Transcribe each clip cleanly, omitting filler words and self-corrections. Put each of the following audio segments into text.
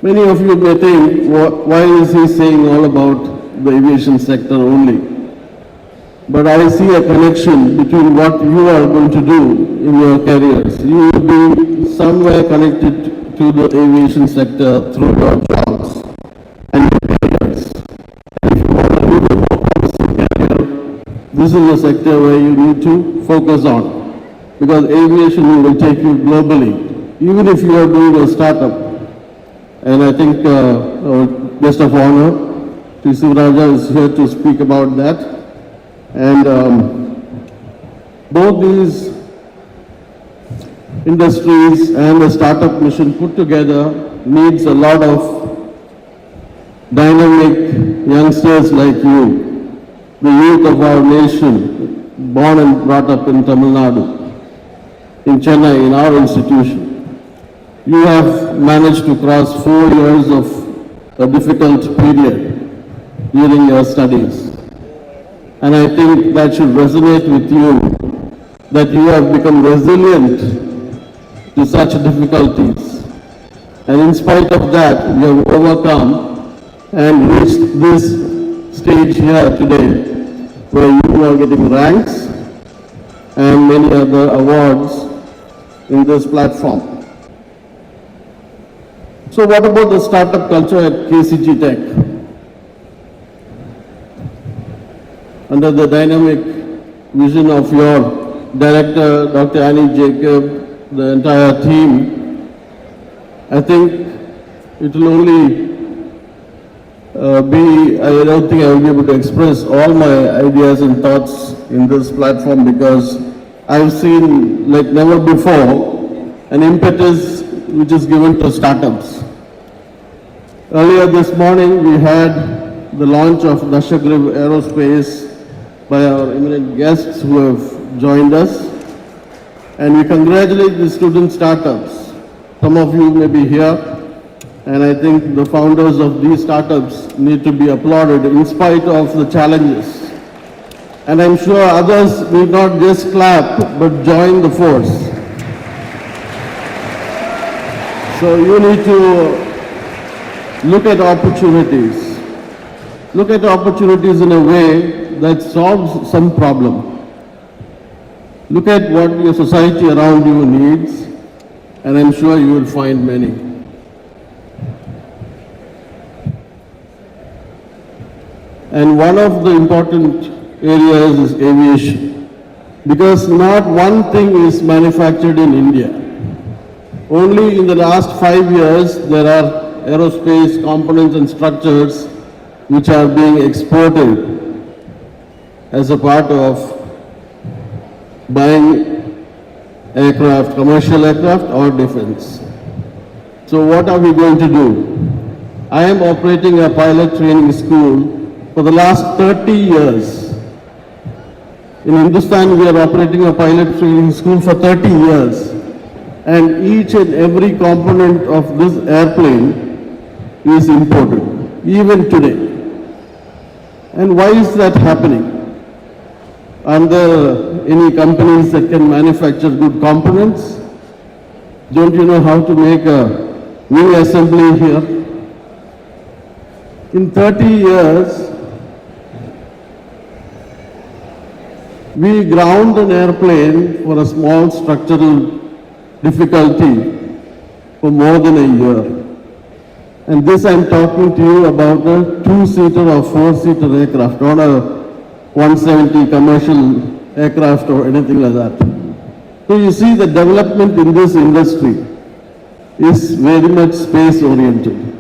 Many of you may think, why is he saying all about the aviation sector only? But I see a connection between what you are going to do in your careers. You will be somewhere connected to the aviation sector through your jobs and your careers. And if you want to live a more promising career, this is a sector where you need to focus on. Because aviation will take you globally, even if you are doing a startup. And I think our guest of honor, T. Sivaraja, is here to speak about that. And both these industries and the startup mission put together needs a lot of dynamic youngsters like you, the youth of our nation, born and brought up in Tamil Nadu, in Chennai, in our institution. You have managed to cross 4 years of a difficult period during your studies. And I think that should resonate with you, that you have become resilient to such difficulties. And in spite of that, you have overcome and reached this stage here today, where you are getting ranks and many other awards in this platform. So what about the startup culture at KCG Tech? Under the dynamic vision of your director, Dr. Annie Jacob, the entire team, I think it will only I don't think I will be able to express all my ideas and thoughts in this platform, because I've seen like never before an impetus which is given to startups. Earlier this morning, we had the launch of Dashagriv Aerospace by our eminent guests who have joined us. And we congratulate the student startups. Some of you may be here, and I think the founders of these startups need to be applauded in spite of the challenges. And I'm sure others need not just clap, but join the force. So you need to look at opportunities. Look at opportunities in a way that solves some problem. Look at what your society around you needs, and I'm sure you will find many. And one of the important areas is aviation, because not one thing is manufactured in India. Only in the last 5 years, there are aerospace components and structures which are being exported as a part of buying aircraft, commercial aircraft or defense. So what are we going to do? I am operating a pilot training school for the last 30 years. In Hindustan, we are operating a pilot training school for 30 years. And each and every component of this airplane is imported, even today. And why is that happening? Are there any companies that can manufacture good components? Don't you know how to make a wing assembly here? In 30 years, we ground an airplane for a small structural difficulty for more than a year. And this I'm talking to you about a 2-seater or 4-seater aircraft, not a 170 commercial aircraft or anything like that. So you see, the development in this industry is very much space oriented.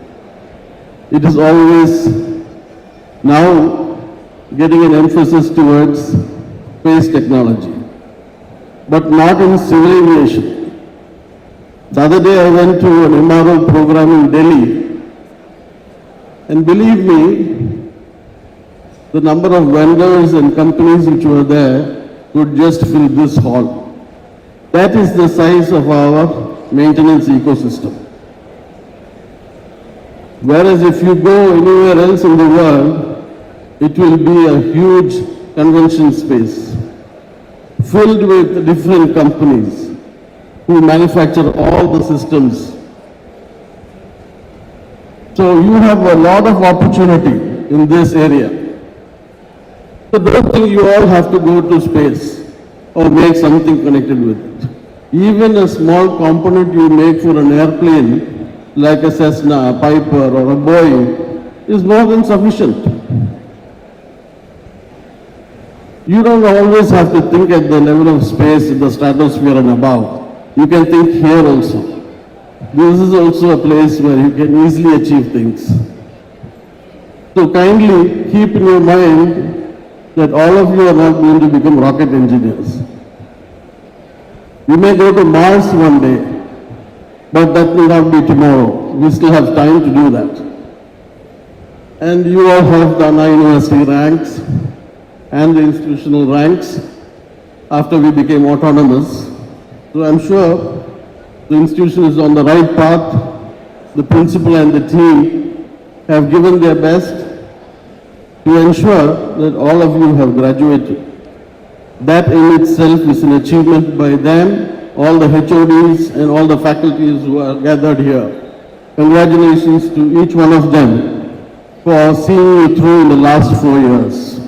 It is always now getting an emphasis towards space technology, but not in civil aviation. The other day I went to an MRO program in Delhi, and believe me, the number of vendors and companies which were there could just fill this hall. That is the size of our maintenance ecosystem. Whereas if you go anywhere else in the world, it will be a huge convention space filled with different companies who manufacture all the systems. So you have a lot of opportunity in this area. So don't think you all have to go to space or make something connected with it. Even a small component you make for an airplane, like a Cessna, a Piper or a Boeing, is more than sufficient. You don't always have to think at the level of space, in the stratosphere and above. You can think here also. This is also a place where you can easily achieve things. So kindly keep in your mind that all of you are not going to become rocket engineers. You may go to Mars one day, but that will not be tomorrow. We still have time to do that. And you all have the Anna University ranks and the institutional ranks after we became autonomous. So I'm sure the institution is on the right path. The principal and the team have given their best to ensure that all of you have graduated. That in itself is an achievement by them, all the HODs and all the faculties who are gathered here. Congratulations to each one of them for seeing you through in the last 4 years.